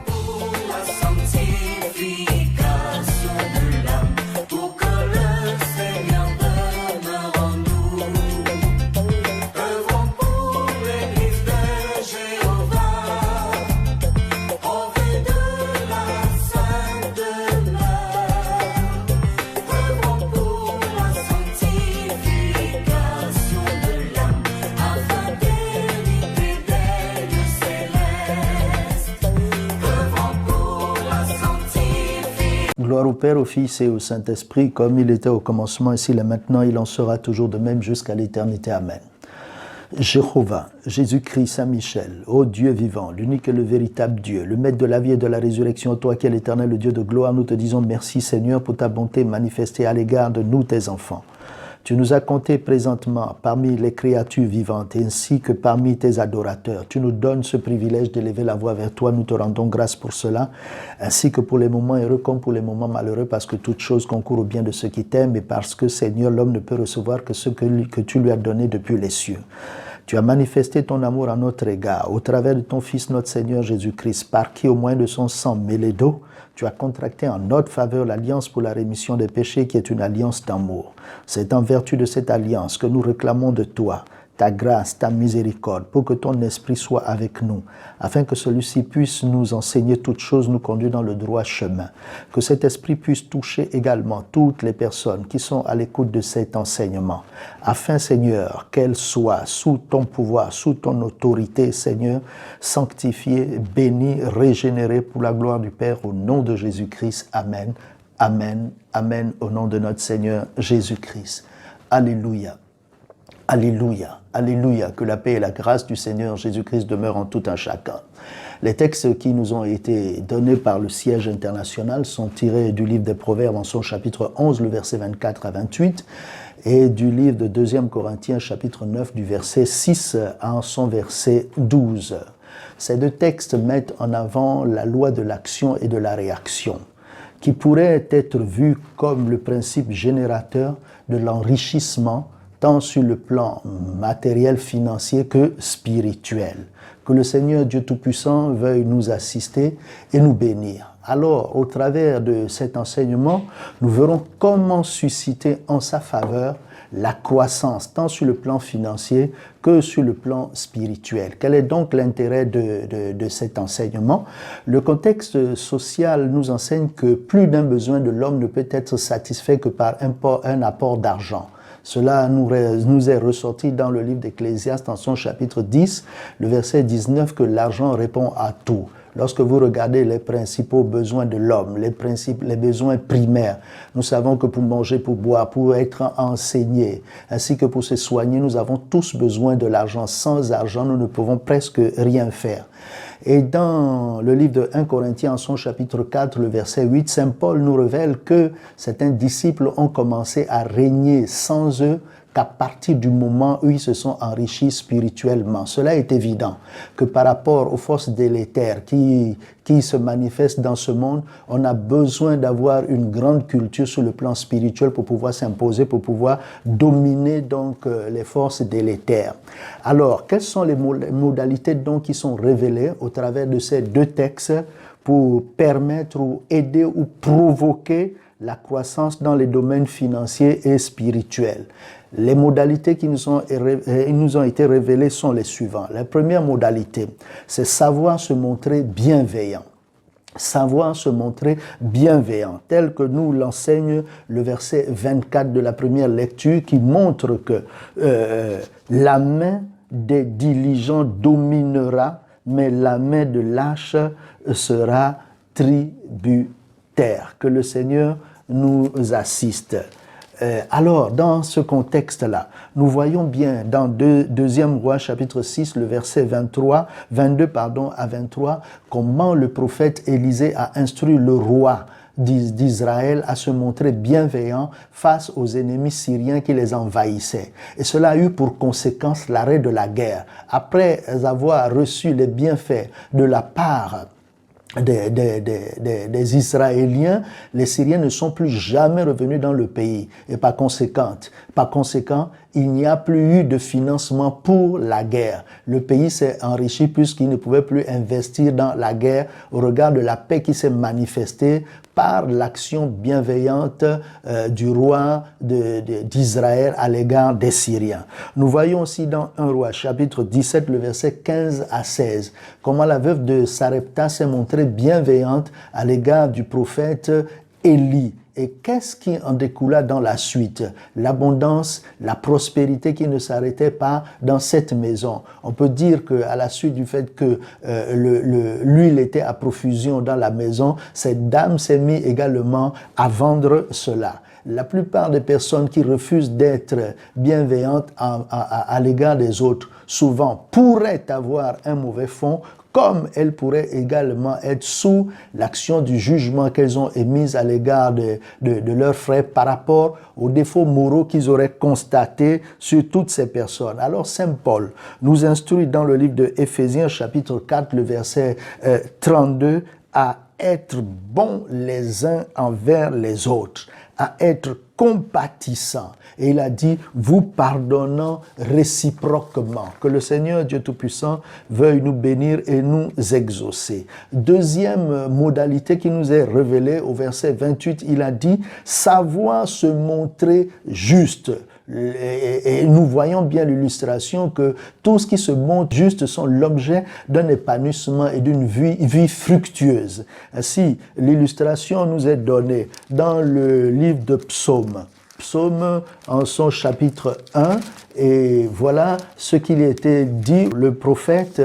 Pour la sanctification de l'âme, pour que le Seigneur demeure en nous. Œuvrons pour l'Église de Jéhovah, au vu de la sainte demeure. Œuvrons pour la sanctification de l'âme, afin d'hériter des lieux célestes. Œuvrons pour la sanctification. Gloire au Père, au Fils et au Saint-Esprit, comme il était au commencement, ainsi et maintenant, il en sera toujours de même jusqu'à l'éternité. Amen. Jéhovah, Jésus-Christ, Saint-Michel, ô Dieu vivant, l'unique et le véritable Dieu, le maître de la vie et de la résurrection, toi qui es l'éternel, le Dieu de gloire, nous te disons merci Seigneur pour ta bonté manifestée à l'égard de nous, tes enfants. Tu nous as comptés présentement parmi les créatures vivantes ainsi que parmi tes adorateurs. Tu nous donnes ce privilège d'élever la voix vers toi. Nous te rendons grâce pour cela, ainsi que pour les moments heureux comme pour les moments malheureux, parce que toute chose concourt au bien de ceux qui t'aiment et parce que, Seigneur, l'homme ne peut recevoir que ce que tu lui as donné depuis les cieux. Tu as manifesté ton amour à notre égard au travers de ton Fils, notre Seigneur Jésus-Christ, par qui, au moyen de son sang mêlé d'eau, tu as contracté en notre faveur l'alliance pour la rémission des péchés qui est une alliance d'amour. C'est en vertu de cette alliance que nous réclamons de toi ta grâce, ta miséricorde, pour que ton esprit soit avec nous, afin que celui-ci puisse nous enseigner toutes choses, nous conduire dans le droit chemin. Que cet esprit puisse toucher également toutes les personnes qui sont à l'écoute de cet enseignement, afin, Seigneur, qu'elles soient sous ton pouvoir, sous ton autorité, Seigneur, sanctifiées, bénies, régénérées pour la gloire du Père, au nom de Jésus-Christ. Amen. Amen. Amen. Au nom de notre Seigneur Jésus-Christ. Alléluia. Alléluia, alléluia, que la paix et la grâce du Seigneur Jésus-Christ demeurent en tout un chacun. Les textes qui nous ont été donnés par le siège international sont tirés du livre des Proverbes en son chapitre 11, le verset 24 à 28, et du livre de 2 Corinthiens, chapitre 9, du verset 6 à son verset 12. Ces deux textes mettent en avant la loi de l'action et de la réaction, qui pourrait être vue comme le principe générateur de l'enrichissement tant sur le plan matériel, financier que spirituel. Que le Seigneur Dieu Tout-Puissant veuille nous assister et nous bénir. Alors, au travers de cet enseignement, nous verrons comment susciter en sa faveur la croissance, tant sur le plan financier que sur le plan spirituel. Quel est donc l'intérêt de cet enseignement? Le contexte social nous enseigne que plus d'un besoin de l'homme ne peut être satisfait que par un apport d'argent. Cela nous est ressorti dans le livre d'Ecclésiaste, en son chapitre 10, le verset 19, que l'argent répond à tout. Lorsque vous regardez les principaux besoins de l'homme, les besoins primaires, nous savons que pour manger, pour boire, pour être enseigné, ainsi que pour se soigner, nous avons tous besoin de l'argent. Sans argent, nous ne pouvons presque rien faire. Et dans le livre de 1 Corinthiens, en son chapitre 4, le verset 8, Saint Paul nous révèle que certains disciples ont commencé à régner sans eux qu'à partir du moment où ils se sont enrichis spirituellement. Cela est évident que par rapport aux forces délétères qui se manifestent dans ce monde, on a besoin d'avoir une grande culture sur le plan spirituel pour pouvoir s'imposer, pour pouvoir dominer donc les forces délétères. Alors, quelles sont les modalités donc qui sont révélées au travers de ces deux textes pour permettre ou aider ou provoquer la croissance dans les domaines financiers et spirituels? Les modalités qui nous ont été révélées sont les suivantes. La première modalité, c'est savoir se montrer bienveillant. Savoir se montrer bienveillant, tel que nous l'enseigne le verset 24 de la première lecture, qui montre que la main des diligents dominera, mais la main de lâche sera tributaire. Que le Seigneur nous assiste. Alors, dans ce contexte-là, nous voyons bien dans 2 Rois, chapitre 6, le verset 22 à 23, comment le prophète Élisée a instruit le roi d'Israël à se montrer bienveillant face aux ennemis syriens qui les envahissaient. Et cela a eu pour conséquence l'arrêt de la guerre. Après avoir reçu les bienfaits de la part des Israéliens, les Syriens ne sont plus jamais revenus dans le pays. Et par conséquent, il n'y a plus eu de financement pour la guerre. Le pays s'est enrichi puisqu'il ne pouvait plus investir dans la guerre au regard de la paix qui s'est manifestée par l'action bienveillante du roi d'Israël à l'égard des Syriens. Nous voyons aussi dans 1 Roi, chapitre 17, le verset 15 à 16, comment la veuve de Sarepta s'est montrée bienveillante à l'égard du prophète Élie. Et qu'est-ce qui en découla dans la suite? L'abondance, la prospérité qui ne s'arrêtait pas dans cette maison. On peut dire qu'à la suite du fait que l'huile était à profusion dans la maison, cette dame s'est mise également à vendre cela. La plupart des personnes qui refusent d'être bienveillantes à l'égard des autres, souvent pourraient avoir un mauvais fond, comme elles pourraient également être sous l'action du jugement qu'elles ont émis à l'égard de leurs frères par rapport aux défauts moraux qu'ils auraient constatés sur toutes ces personnes. Alors Saint Paul nous instruit dans le livre de Éphésiens chapitre 4, le verset 32, à être bons les uns envers les autres, à être compatissants. Et il a dit, vous pardonnant réciproquement. Que le Seigneur Dieu Tout-Puissant veuille nous bénir et nous exaucer. Deuxième modalité qui nous est révélée au verset 28, il a dit, savoir se montrer juste. Et nous voyons bien l'illustration que tout ce qui se montre juste sont l'objet d'un épanouissement et d'une vie fructueuse. Ainsi, l'illustration nous est donnée dans le livre de Psaume. Psaume en son chapitre 1, et voilà ce qu'il était dit. Le prophète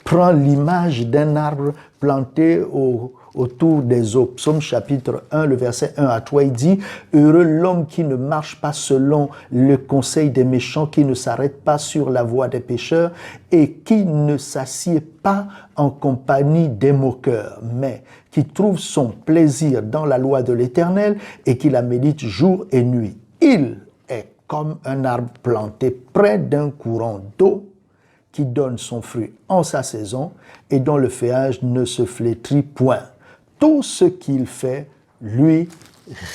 prend l'image d'un arbre planté autour des eaux. Psaume chapitre 1, le verset 1 à 3, il dit « Heureux l'homme qui ne marche pas selon le conseil des méchants, qui ne s'arrête pas sur la voie des pécheurs et qui ne s'assied pas en compagnie des moqueurs, mais qui trouve son plaisir dans la loi de l'Éternel et qui la médite jour et nuit. Il est comme un arbre planté près d'un courant d'eau qui donne son fruit en sa saison et dont le feuillage ne se flétrit point. Tout ce qu'il fait lui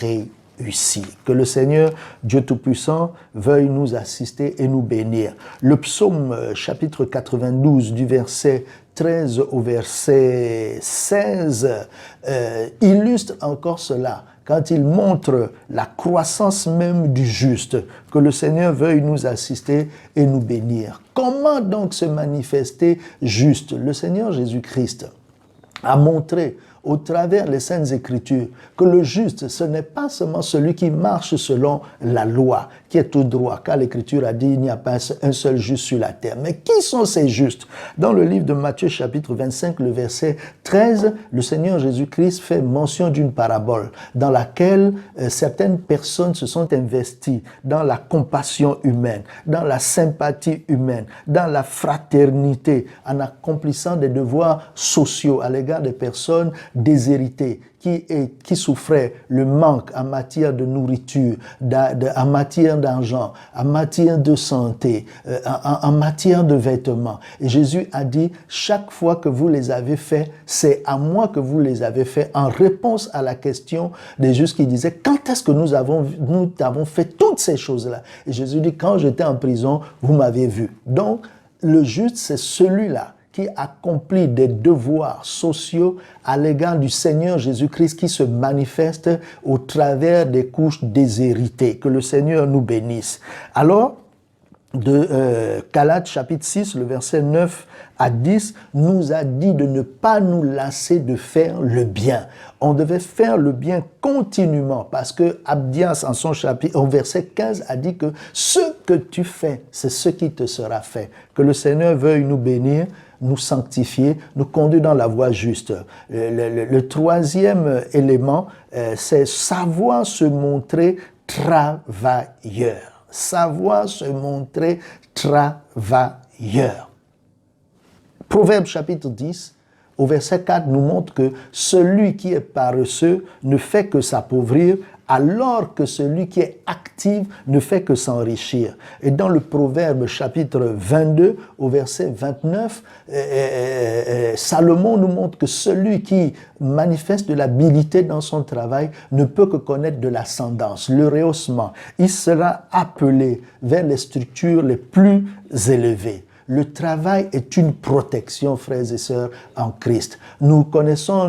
réussit. Que le Seigneur, Dieu Tout-Puissant, veuille nous assister et nous bénir. Le psaume chapitre 92 du verset 13 au verset 16 illustre encore cela. Quand il montre la croissance même du juste, que le Seigneur veuille nous assister et nous bénir. Comment donc se manifester juste? Le Seigneur Jésus-Christ a montré au travers les Saintes Écritures que le juste, ce n'est pas seulement celui qui marche selon la loi, qui est tout droit, car l'Écriture a dit il n'y a pas un seul juste sur la terre. Mais qui sont ces justes? Dans le livre de Matthieu chapitre 25, le verset 13, le Seigneur Jésus-Christ fait mention d'une parabole dans laquelle certaines personnes se sont investies dans la compassion humaine, dans la sympathie humaine, dans la fraternité, en accomplissant des devoirs sociaux à l'égard des personnes déshéritées, qui souffraient le manque en matière de nourriture, en matière d'argent, en matière de santé, en matière de vêtements. Et Jésus a dit, chaque fois que vous les avez faits, c'est à moi que vous les avez faits, en réponse à la question des justes qui disaient, quand est-ce que nous avons fait toutes ces choses-là? Et Jésus dit, quand j'étais en prison, vous m'avez vu. Donc, le juste, c'est celui-là qui accomplit des devoirs sociaux à l'égard du Seigneur Jésus-Christ qui se manifeste au travers des couches déshéritées. Que le Seigneur nous bénisse. Alors, de Galates chapitre 6, le verset 9 à 10, nous a dit de ne pas nous lasser de faire le bien. On devait faire le bien continuellement parce que Abdias, en son chapitre, au verset 15, a dit que ce que tu fais, c'est ce qui te sera fait. Que le Seigneur veuille nous bénir, nous sanctifier, nous conduire dans la voie juste. Le troisième élément, c'est savoir se montrer travailleur. Savoir se montrer travailleur. Proverbe chapitre 10, au verset 4, nous montre que celui qui est paresseux ne fait que s'appauvrir, alors que celui qui est actif ne fait que s'enrichir. Et dans le Proverbe chapitre 22 au verset 29, Salomon nous montre que celui qui manifeste de l'habileté dans son travail ne peut que connaître de l'ascendance, le rehaussement. Il sera appelé vers les structures les plus élevées. Le travail est une protection, frères et sœurs, en Christ. Nous connaissons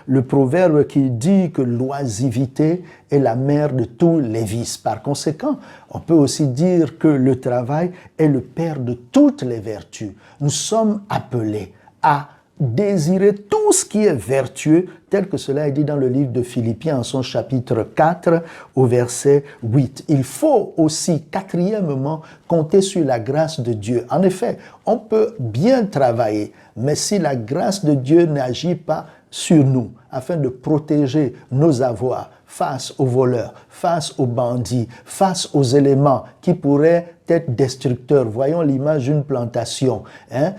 le proverbe qui dit que l'oisiveté est la mère de tous les vices. Par conséquent, on peut aussi dire que le travail est le père de toutes les vertus. Nous sommes appelés à désirer tout ce qui est vertueux, tel que cela est dit dans le livre de Philippiens en son chapitre 4 au verset 8. Il faut aussi, quatrièmement, compter sur la grâce de Dieu. En effet, on peut bien travailler, mais si la grâce de Dieu n'agit pas sur nous, afin de protéger nos avoirs face aux voleurs, face aux bandits, face aux éléments qui pourraient être destructeurs. Voyons l'image d'une plantation.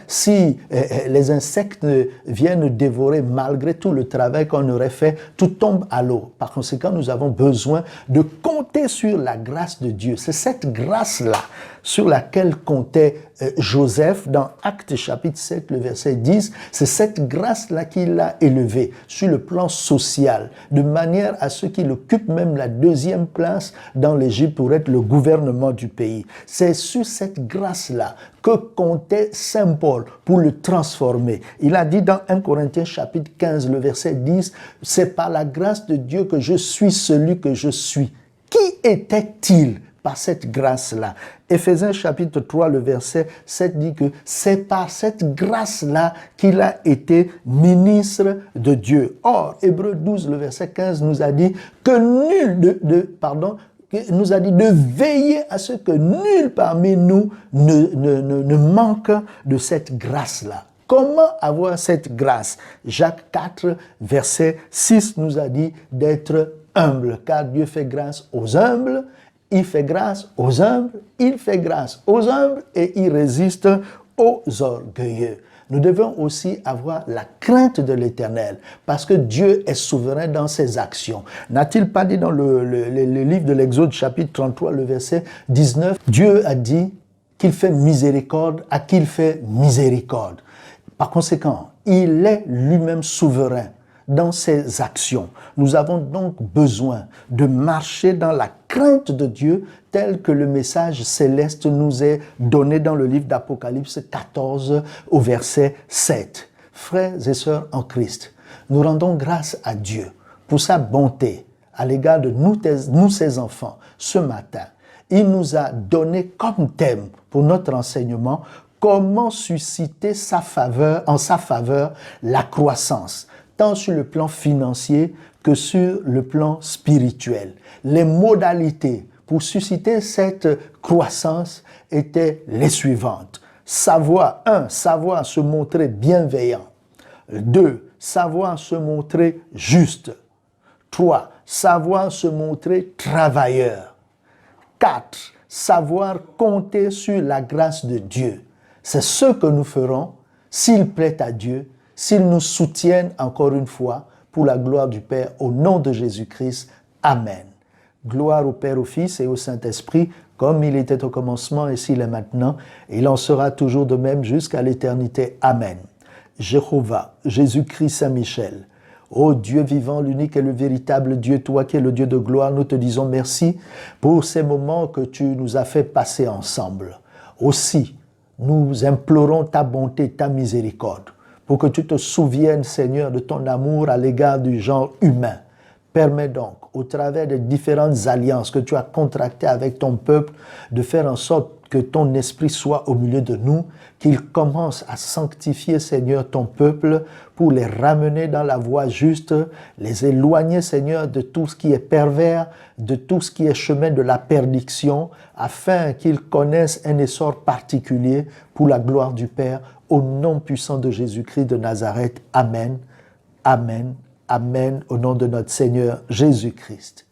Si les insectes viennent dévorer malgré tout le travail qu'on aurait fait, tout tombe à l'eau. Par conséquent, nous avons besoin de compter sur la grâce de Dieu. C'est cette grâce-là sur laquelle comptait Joseph dans Actes chapitre 7, le verset 10. C'est cette grâce-là qui l'a élevé sur le plan social, de manière à ce qu'il occupe même la deuxième place dans l'Égypte pour être le gouvernement du pays. C'est sur cette grâce-là que comptait Saint Paul pour le transformer. Il a dit dans 1 Corinthiens chapitre 15, le verset 10, « C'est par la grâce de Dieu que je suis celui que je suis. » Qui était-il par cette grâce-là? Éphésiens chapitre 3, le verset 7 dit que c'est par cette grâce-là qu'il a été ministre de Dieu. Or, Hébreux 12, le verset 15 nous a dit que nous a dit de veiller à ce que nul parmi nous ne manque de cette grâce-là. Comment avoir cette grâce? Jacques 4, verset 6 nous a dit d'être humble, car Dieu fait grâce aux humbles, il fait grâce aux humbles, il fait grâce aux humbles et il résiste aux orgueilleux. Nous devons aussi avoir la crainte de l'Éternel, parce que Dieu est souverain dans ses actions. N'a-t-il pas dit dans le livre de l'Exode, chapitre 33, le verset 19, Dieu a dit qu'il fait miséricorde à qui il fait miséricorde. Par conséquent, il est lui-même souverain dans ses actions. Nous avons donc besoin de marcher dans la crainte de Dieu tel que le message céleste nous est donné dans le livre d'Apocalypse 14 au verset 7. Frères et sœurs en Christ, nous rendons grâce à Dieu pour sa bonté à l'égard de nous ses enfants ce matin. Il nous a donné comme thème pour notre enseignement comment susciter en sa faveur la croissance, tant sur le plan financier que sur le plan spirituel. Les modalités pour susciter cette croissance étaient les suivantes. Savoir se montrer bienveillant. 2, savoir se montrer juste. 3, savoir se montrer travailleur. 4, savoir compter sur la grâce de Dieu. C'est ce que nous ferons s'il plaît à Dieu, s'il nous soutienne encore une fois pour la gloire du Père, au nom de Jésus-Christ. Amen. Gloire au Père, au Fils et au Saint-Esprit, comme il était au commencement, et s'il est maintenant, et il en sera toujours de même jusqu'à l'éternité. Amen. Jéhovah, Jésus-Christ, Saint-Michel, ô Dieu vivant, l'unique et le véritable Dieu, toi qui es le Dieu de gloire, nous te disons merci pour ces moments que tu nous as fait passer ensemble. Aussi, nous implorons ta bonté, ta miséricorde, pour que tu te souviennes, Seigneur, de ton amour à l'égard du genre humain. Permets donc, au travers des différentes alliances que tu as contractées avec ton peuple, de faire en sorte que ton esprit soit au milieu de nous, qu'il commence à sanctifier, Seigneur, ton peuple, pour les ramener dans la voie juste, les éloigner, Seigneur, de tout ce qui est pervers, de tout ce qui est chemin de la perdition, afin qu'ils connaissent un essor particulier pour la gloire du Père, au nom puissant de Jésus-Christ de Nazareth. Amen, Amen, Amen, au nom de notre Seigneur Jésus-Christ.